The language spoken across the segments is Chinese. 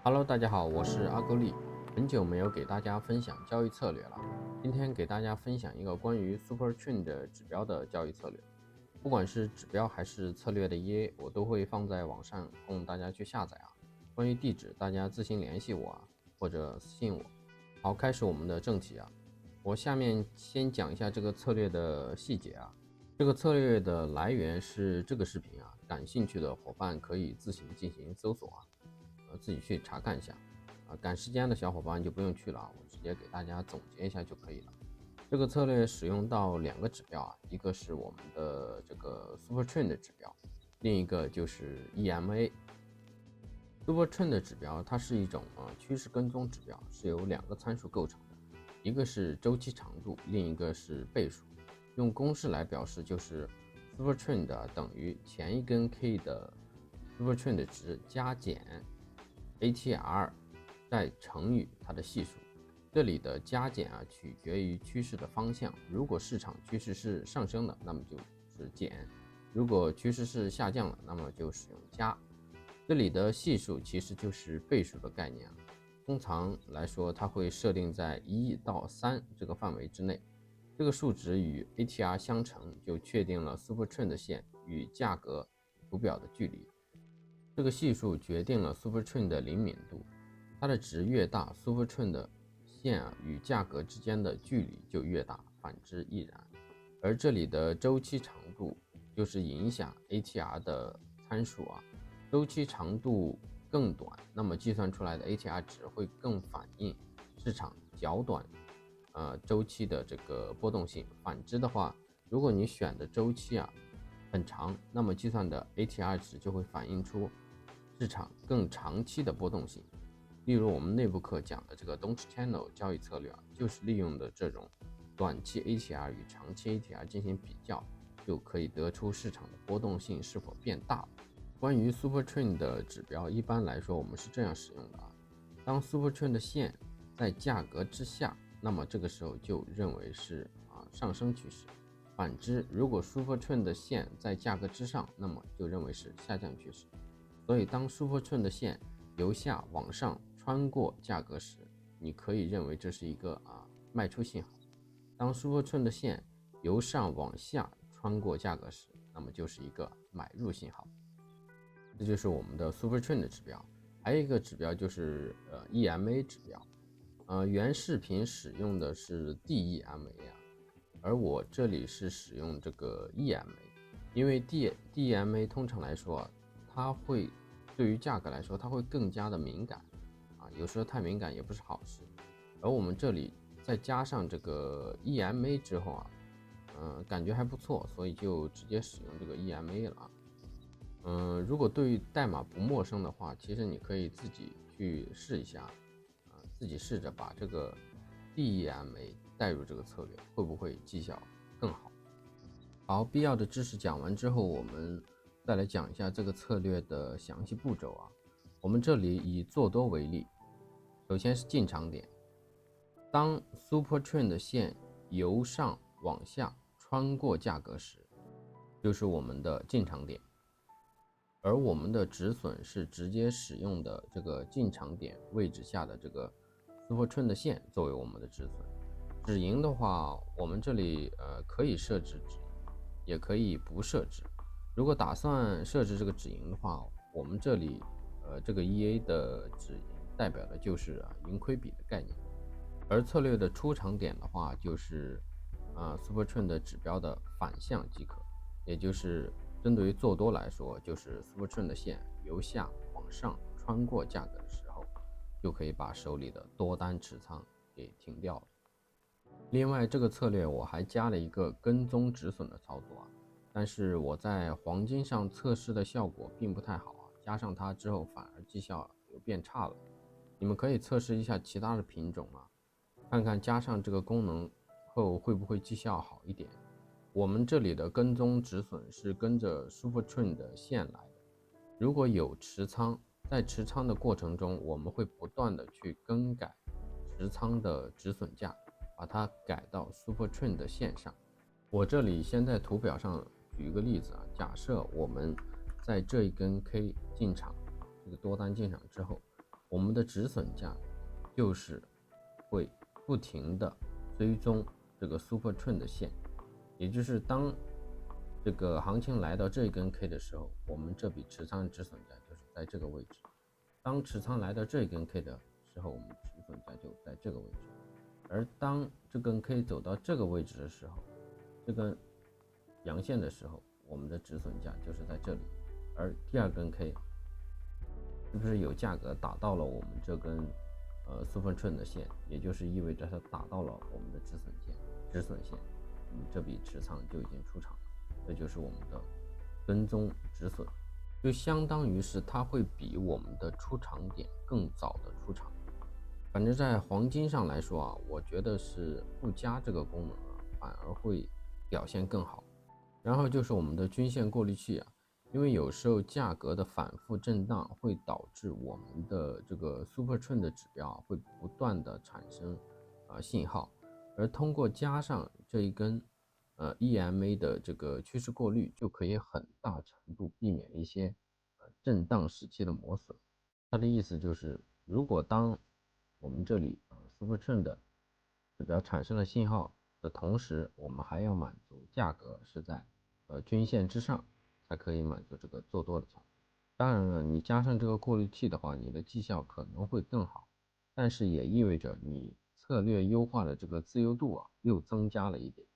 Hello，大家好，我是阿勾力。很久没有给大家分享交易策略了，今天给大家分享一个关于 Super Trend 指标的交易策略。不管是指标还是策略的 EA，我都会放在网上供大家去下载啊。关于地址，大家自行联系我啊，或者私信我。好，开始我们的正题啊。我下面先讲一下这个策略的细节啊。这个策略的来源是这个视频啊，感兴趣的伙伴可以自行进行搜索啊。自己去查看一下，赶时间的小伙伴就不用去了，我直接给大家总结一下就可以了。这个策略使用到两个指标啊，一个是我们的这个 Super Trend 指标，另一个就是 EMA。Super Trend 指标它是一种趋势跟踪指标，是由两个参数构成的，一个是周期长度，另一个是倍数。用公式来表示就是 Super Trend 等于前一根 K 的 Super Trend 值加减ATR 再乘以它的系数，这里的加减取决于趋势的方向。如果市场趋势是上升的，那么就是减；如果趋势是下降的，那么就使用加。这里的系数其实就是倍数的概念啊。通常来说，它会设定在1到3这个范围之内。这个数值与 ATR 相乘，就确定了 Super Trend 线与价格图表的距离。这个系数决定了 Super Trend 的灵敏度，它的值越大 ，Super Trend 线与价格之间的距离就越大，反之亦然。而这里的周期长度就是影响 ATR 的参数啊，周期长度更短，那么计算出来的 ATR 值会更反映市场较短周期的这个波动性。反之的话，如果你选的周期很长，那么计算的 ATR 值就会反映出市场更长期的波动性。例如我们内部课讲的这个 Don't Channel 交易策略就是利用的这种短期 ATR 与长期 ATR 进行比较，就可以得出市场的波动性是否变大了。关于 Super Trend 的指标，一般来说我们是这样使用的当 Super Trend 线在价格之下，那么这个时候就认为是上升趋势。反之，如果 Super Trend 线在价格之上，那么就认为是下降趋势。所以当 Super Trend 线由下往上穿过价格时，你可以认为这是一个卖出信号。当 Super Trend 线由上往下穿过价格时，那么就是一个买入信号。这就是我们的 Super Trend 指标。还有一个指标就是EMA 指标。原视频使用的是 DEMA 而我这里是使用这个 EMA， 因为 DEMA 通常来说它会对于价格来说它会更加的敏感有时候太敏感也不是好事。而我们这里再加上这个 EMA 之后感觉还不错，所以就直接使用这个 EMA 了如果对于代码不陌生的话，其实你可以自己去试一下自己试着把这个 DEMA 带入这个策略，会不会绩效更好？好，必要的知识讲完之后，我们再来讲一下这个策略的详细步骤我们这里以做多为例，首先是进场点，当 Super Trend 线由上往下穿过价格时，就是我们的进场点。而我们的止损是直接使用的这个进场点位置下的这个 Super Trend 线作为我们的止损。止盈的话，我们这里可以设置止盈，也可以不设置。如果打算设置这个止盈的话，我们这里这个 EA 的止盈代表的就是盈亏比的概念。而策略的出场点的话，就是Super Trend 指标的反向即可，也就是针对于做多来说，就是 Super Trend 线由下往上穿过价格的时候，就可以把手里的多单持仓给停掉了。另外，这个策略我还加了一个跟踪止损的操作但是我在黄金上测试的效果并不太好加上它之后反而绩效又变差了。你们可以测试一下其他的品种看看加上这个功能后会不会绩效好一点。我们这里的跟踪止损是跟着 Super Trend 的线来的，如果有持仓，在持仓的过程中，我们会不断的去更改持仓的止损价，把它改到 Super Trend 的线上。我这里先在图表上举一个例子假设我们在这一根 K 进场，这个多单进场之后，我们的止损价就是会不停的追踪这个 Super Trend 的线，也就是当这个行情来到这一根 K 的时候，我们这笔持仓止损价就是在这个位置；当持仓来到这一根 K 的时候，我们止损价就在这个位置。而当这根 K 走到这个位置的时候，这根阳线的时候，我们的止损价就是在这里。而第二根 K 是不是有价格打到了我们这根Super Trend 的线，也就是意味着它打到了我们的止损线，我们这笔持仓就已经出场了，这就是我们的跟踪止损，就相当于是它会比我们的出场点更早的出场。反正在黄金上来说啊，我觉得是不加这个功能反而会表现更好。然后就是我们的均线过滤器啊，因为有时候价格的反复震荡会导致我们的这个 Super Trend 的指标会不断的产生信号，而通过加上这一根EMA 的这个趋势过滤，就可以很大程度避免一些震荡时期的磨损。它的意思就是，如果当我们这里Super Trend 的指标产生了信号的同时，我们还要满足价格是在均线之上，才可以满足这个做多的操作。当然了，你加上这个过滤器的话，你的绩效可能会更好，但是也意味着你策略优化的这个自由度又增加了一点，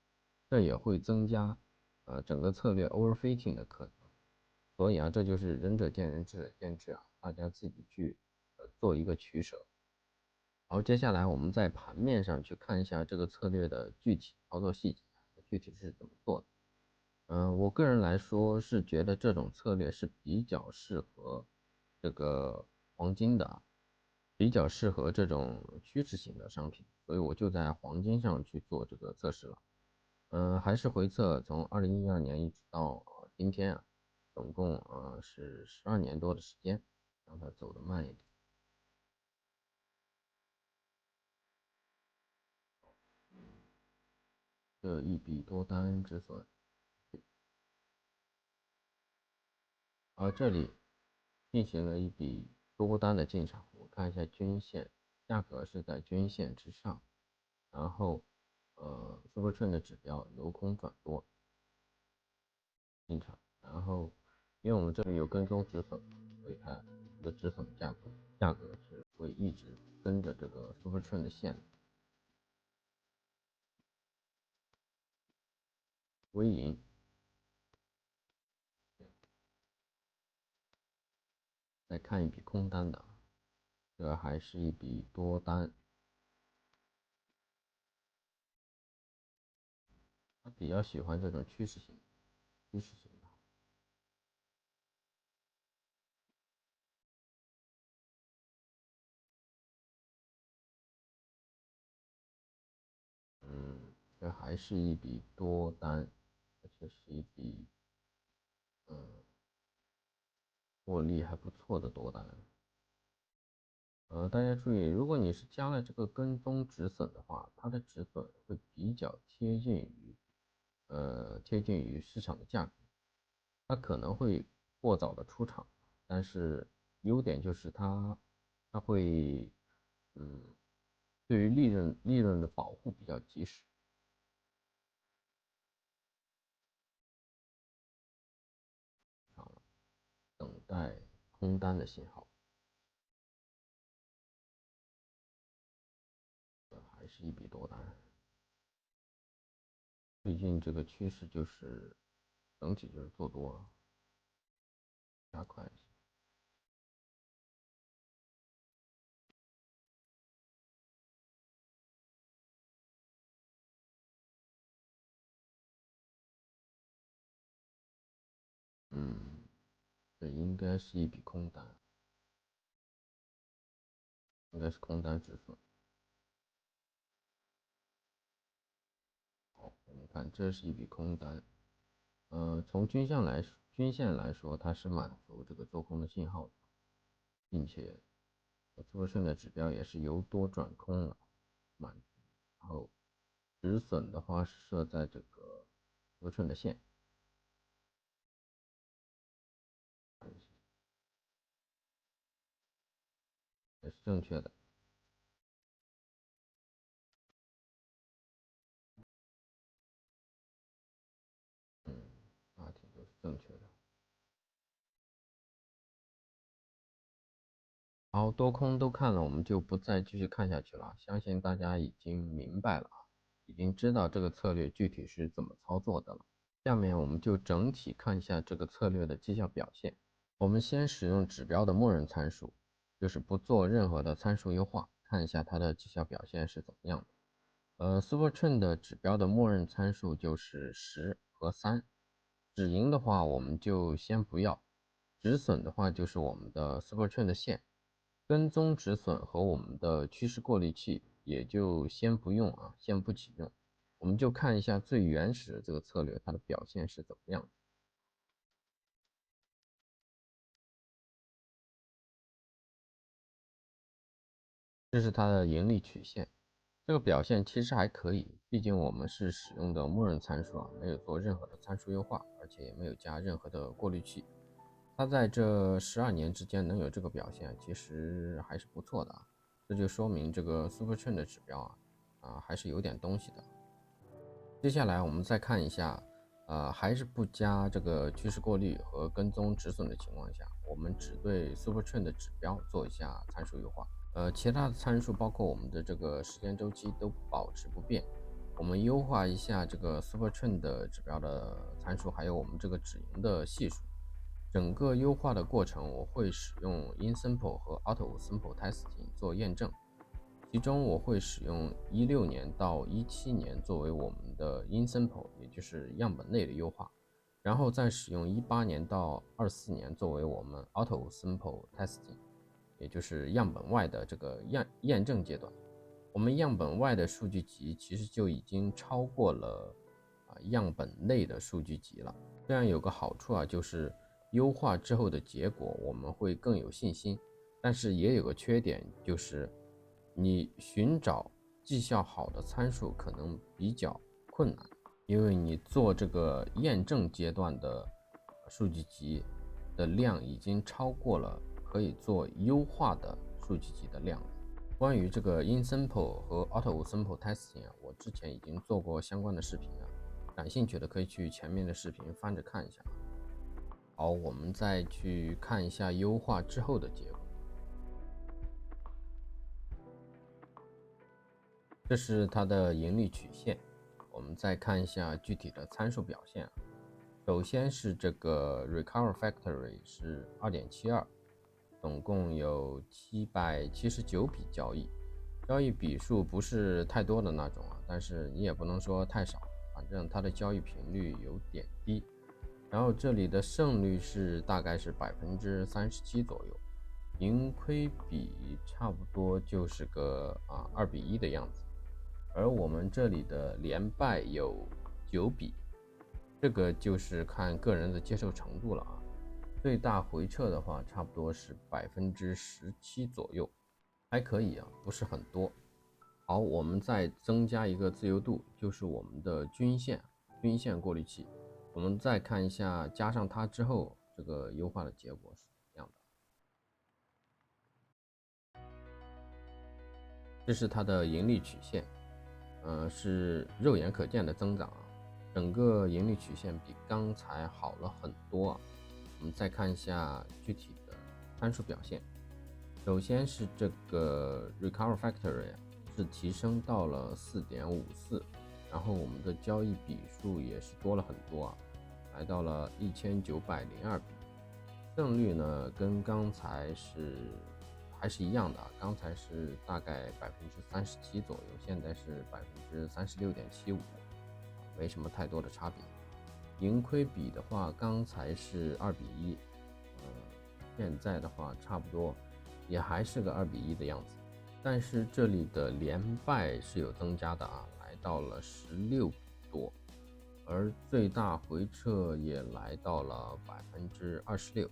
这也会增加整个策略 overfitting 的可能。所以这就是仁者见仁，智者见智大家自己去做一个取舍。好，接下来我们在盘面上去看一下这个策略的具体操作细节，具体是怎么做的。我个人来说是觉得这种策略是比较适合这个黄金的，比较适合这种趋势型的商品，所以我就在黄金上去做这个测试了。还是回测从2012年一直到今天总共是12年多的时间，让它走得慢一点。这一笔多单止损，而这里进行了一笔多单的进场，我看一下均线，价格是在均线之上，然后Super Trend 的指标由空转多进场，然后因为我们这里有跟踪止损，所以它的止损价格是会一直跟着这个 Super Trend 的线。微银再看一笔空单的，这还是一笔多单，他比较喜欢这种趋势型的。这还是一笔多单，而且是一笔获利还不错的多单。大家注意，如果你是加了这个跟踪止损的话，它的止损会比较贴近于市场的价格，它可能会过早的出场，但是优点就是它会对于利润的保护比较及时。等待空单的信号，还是一笔多单。最近这个趋势就是整体就是做多，加快一些。这应该是一笔空单，应该是空单止损。好，我们看这是一笔空单，从均线来说，它是满足这个做空的信号的，并且做剩的指标也是由多转空了，满足。然后止损的话是设在这个多顺的线，也是正确的。大体都是正确的。好，多空都看了，我们就不再继续看下去了。相信大家已经明白了，已经知道这个策略具体是怎么操作的了。下面我们就整体看一下这个策略的绩效表现。我们先使用指标的默认参数，就是不做任何的参数优化，看一下它的绩效表现是怎么样的。Super Trend 的指标的默认参数就是10和3，止盈的话我们就先不要，止损的话就是我们的 Super Trend 的线，跟踪止损和我们的趋势过滤器也就先不用啊，先不启用。我们就看一下最原始的这个策略它的表现是怎么样的。这是它的盈利曲线，这个表现其实还可以，毕竟我们是使用的默认参数啊，没有做任何的参数优化，而且也没有加任何的过滤器。它在这12年之间能有这个表现，其实还是不错的啊。这就说明这个 Super Trend 的指标还是有点东西的。接下来我们再看一下，还是不加这个趋势过滤和跟踪止损的情况下，我们只对 Super Trend 的指标做一下参数优化。其他的参数包括我们的这个时间周期都保持不变。我们优化一下这个 Super Trend 的指标的参数，还有我们这个止盈的系数。整个优化的过程，我会使用 InSimple 和 AutoSimple Testing 做验证。其中我会使用16年到17年作为我们的 InSimple， 也就是样本内的优化，然后再使用18年到24年作为我们 AutoSimple Testing， 也就是样本外的这个验证阶段。我们样本外的数据集其实就已经超过了样本内的数据集了。这样有个好处啊，就是优化之后的结果我们会更有信心，但是也有个缺点，就是你寻找绩效好的参数可能比较困难，因为你做这个验证阶段的数据集的量已经超过了可以做优化的数据集的量。关于这个 InSimple 和 AutoSimple Testing 我之前已经做过相关的视频了，感兴趣的可以去前面的视频翻着看一下。好，我们再去看一下优化之后的结果。这是它的盈利曲线，我们再看一下具体的参数表现。首先是这个 Recover Factory 是 2.72， 总共有779笔交易，交易笔数不是太多的那种啊，但是你也不能说太少，反正它的交易频率有点低。然后这里的胜率是大概是37%左右，盈亏比差不多就是个2:1的样子。而我们这里的连败有9笔，这个就是看个人的接受程度了啊。最大回撤的话，差不多是17%左右，还可以啊，不是很多。好，我们再增加一个自由度，就是我们的均线过滤器。我们再看一下，加上它之后，这个优化的结果是怎么样的。这是它的盈利曲线。是肉眼可见的增长啊，整个盈利曲线比刚才好了很多啊。我们再看一下具体的参数表现，首先是这个 Recover Factory 是提升到了 4.54， 然后我们的交易笔数也是多了很多啊，来到了1902笔，胜率呢跟刚才还是一样的啊，刚才是大概37%左右，现在是36.75%，没什么太多的差别。盈亏比的话，刚才是2:1，现在的话差不多也还是个2:1的样子，但是这里的连败是有增加的啊，来到了16笔多，而最大回撤也来到了26%，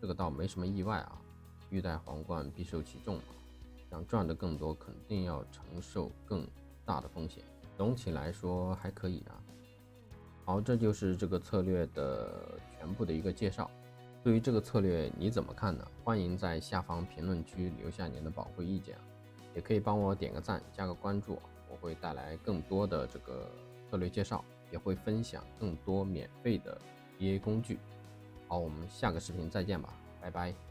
这个倒没什么意外啊。欲戴皇冠必受其重嘛，想赚得更多，肯定要承受更大的风险。总体来说还可以啊。好，这就是这个策略的全部的一个介绍。对于这个策略你怎么看呢？欢迎在下方评论区留下你的宝贵意见，也可以帮我点个赞，加个关注，我会带来更多的这个策略介绍，也会分享更多免费的 EA 工具。好，我们下个视频再见吧，拜拜。